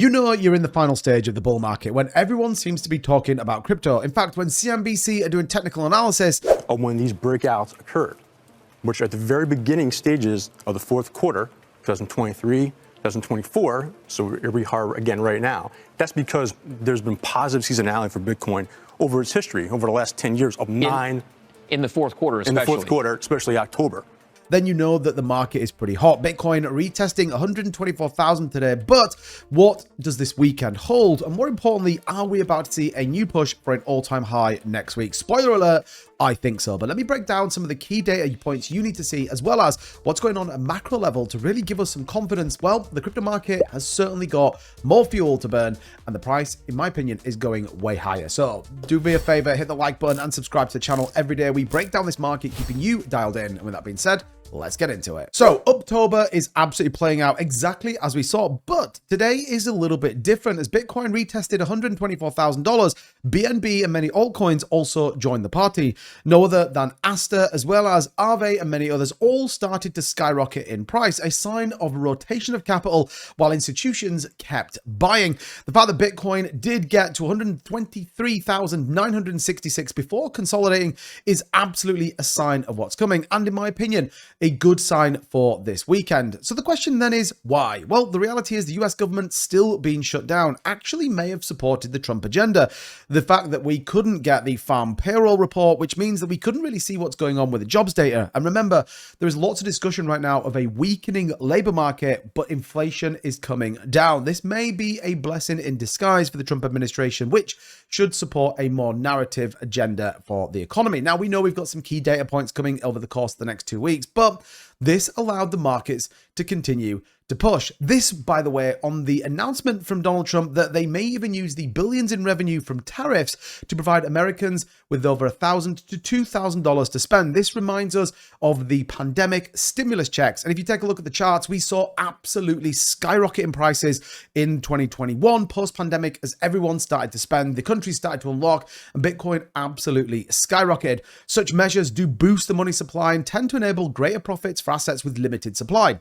You know you're in the final stage of the bull market when everyone seems to be talking about crypto. In fact, when CNBC are doing technical analysis of when these breakouts occurred, which are at the very beginning stages of the fourth quarter, 2023, 2024, so here we are again right now. That's because there's been positive seasonality for Bitcoin over its history, over the last 10 years of in the fourth quarter, especially. In the fourth quarter, especially October. Then you know that the market is pretty hot. Bitcoin retesting 124,000 today. But what does this weekend hold? And more importantly, are we about to see a new push for an all-time high next week? Spoiler alert, I think so. But let me break down some of the key data points you need to see, as well as what's going on at a macro level to really give us some confidence. Well, the crypto market has certainly got more fuel to burn, and the price, in my opinion, is going way higher. So do me a favor, hit the like button and subscribe to the channel. Every day we break down this market, keeping you dialed in. And with that being said, let's get into it. So October is absolutely playing out exactly as we saw, but today is a little bit different as Bitcoin retested $124,000. BNB and many altcoins also joined the party. No other than Aster, as well as Aave and many others, all started to skyrocket in price, a sign of rotation of capital while institutions kept buying. The fact that Bitcoin did get to 123,966 before consolidating is absolutely a sign of what's coming, and in my opinion, a good sign for this weekend. So the question then is why? Well, the reality is the US government still being shut down actually may have supported the Trump agenda. The fact that we couldn't get the farm payroll report, which means that we couldn't really see what's going on with the jobs data. And remember, there is lots of discussion right now of a weakening labor market, but inflation is coming down. This may be a blessing in disguise for the Trump administration, which should support a more narrative agenda for the economy. Now, we know we've got some key data points coming over the course of the next 2 weeks, but this allowed the markets to continue to push. This, by the way, on the announcement from Donald Trump that they may even use the billions in revenue from tariffs to provide Americans with over $1,000 to $2,000 to spend. This reminds us of the pandemic stimulus checks. And if you take a look at the charts, we saw absolutely skyrocketing prices in 2021 post-pandemic as everyone started to spend, the country started to unlock, and Bitcoin absolutely skyrocketed. Such measures do boost the money supply and tend to enable greater profits for assets with limited supply.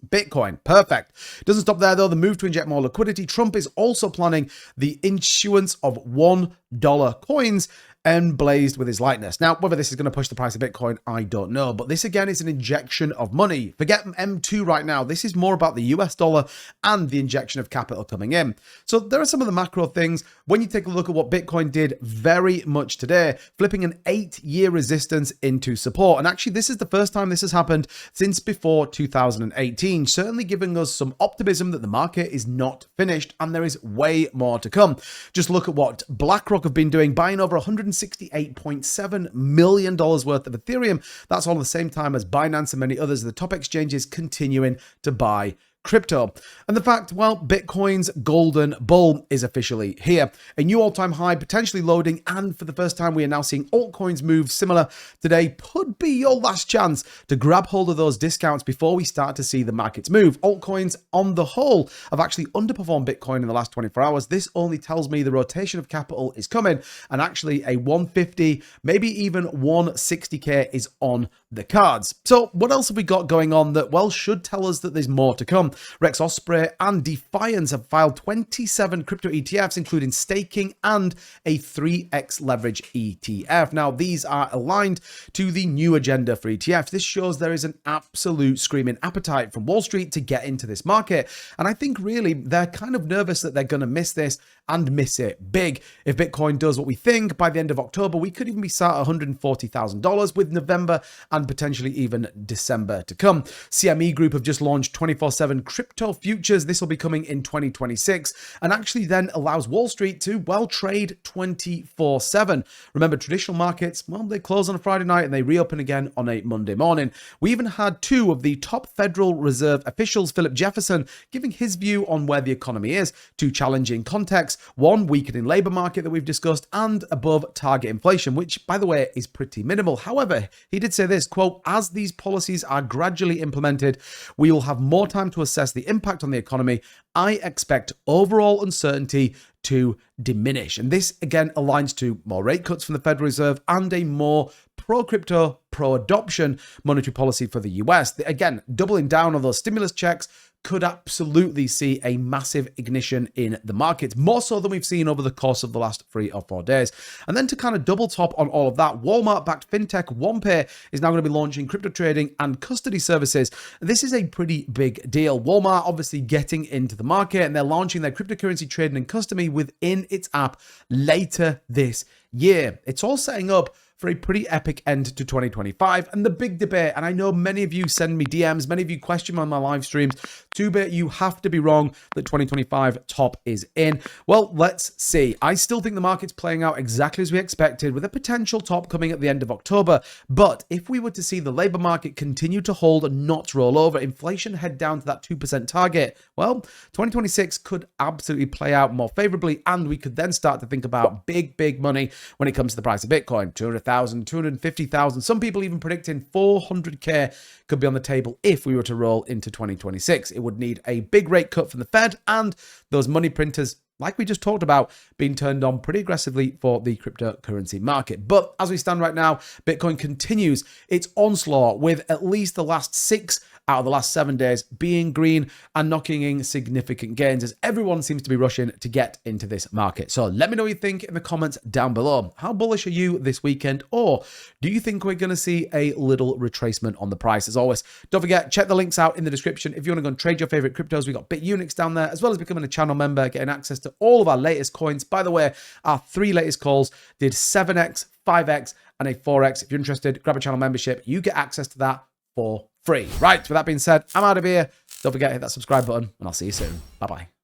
Bitcoin, perfect. Doesn't stop there though. The move to inject more liquidity. Trump is also planning the issuance of $1 coins emblazed with his likeness. Now, whether this is going to push the price of Bitcoin, I don't know. But this again is an injection of money. Forget M2 right now. This is more about the US dollar and the injection of capital coming in. So there are some of the macro things. When you take a look at what Bitcoin did very much today, flipping an 8-year resistance into support. And actually, this is the first time this has happened since before 2018, certainly giving us some optimism that the market is not finished and there is way more to come. Just look at what Blackrock have been doing, buying over $168.7 million worth of Ethereum. That's all at the same time as Binance and many others of the top exchanges continuing to buy crypto. And the fact, well, Bitcoin's golden bull is officially here. A new all-time high potentially loading, and for the first time we are now seeing altcoins move similar. Today could be your last chance to grab hold of those discounts before we start to see the markets move. Altcoins on the whole have actually underperformed Bitcoin in the last 24 hours. This only tells me the rotation of capital is coming, and actually a 150, maybe even 160k is on the cards. So what else have we got going on that, well, should tell us that there's more to come? Rex Osprey and Defiance have filed 27 crypto ETFs, including staking and a 3x leverage ETF. Now, these are aligned to the new agenda for ETFs. This shows there is an absolute screaming appetite from Wall Street to get into this market. And I think really they're kind of nervous that they're going to miss this and miss it big. If Bitcoin does what we think, by the end of October, we could even be sat at $140,000 with November and potentially even December to come. CME Group have just launched 24/7 crypto futures. This will be coming in 2026 and actually then allows Wall Street to, well, trade 24/7. Remember, traditional markets, well, they close on a Friday night and they reopen again on a Monday morning. We even had two of the top Federal Reserve officials, Philip Jefferson, giving his view on where the economy is. Two challenging contexts: one, weakening labor market that we've discussed, and above target inflation, which, by the way, is pretty minimal. However, he did say this, quote, "As these policies are gradually implemented, we will have more time to assess the impact on the economy. I expect overall uncertainty to diminish." And this again aligns to more rate cuts from the Federal Reserve and a more pro-crypto, pro-adoption monetary policy for the US. Again, doubling down on those stimulus checks could absolutely see a massive ignition in the markets, more so than we've seen over the course of the last 3 or 4 days. And then to kind of double top on all of that, Walmart-backed fintech OnePay is now going to be launching crypto trading and custody services. This is a pretty big deal. Walmart obviously getting into the market, and they're launching their cryptocurrency trading and custody within its app later this year. It's all setting up for a pretty epic end to 2025. And the big debate, and I know many of you send me DMs, many of you question on my live streams, 2-bit, you have to be wrong that 2025 top is in. Well, let's see. I still think the market's playing out exactly as we expected, with a potential top coming at the end of October. But if we were to see the labor market continue to hold and not roll over, inflation head down to that 2% target, well, 2026 could absolutely play out more favorably, and we could then start to think about big money when it comes to the price of Bitcoin. 200,000, 250,000, some people even predicting 400k could be on the table if we were to roll into 2026. It would need a big rate cut from the Fed and those money printers, like we just talked about, being turned on pretty aggressively for the cryptocurrency market. But as we stand right now, Bitcoin continues its onslaught, with at least the last 6 out of the last 7 days being green and knocking in significant gains, as everyone seems to be rushing to get into this market. So let me know what you think in the comments down below. How bullish are you this weekend, or do you think we're going to see a little retracement on the price? As always, don't forget, check the links out in the description if you want to go and trade your favorite cryptos. We got BitUnix down there, as well as becoming a channel member, getting access to all of our latest coins. By the way, our 3 latest calls did 7x, 5x, and a 4x. If you're interested, grab a channel membership. You get access to that for free. Right, with that being said, I'm out of here. Don't forget to hit that subscribe button, and I'll see you soon. Bye-bye.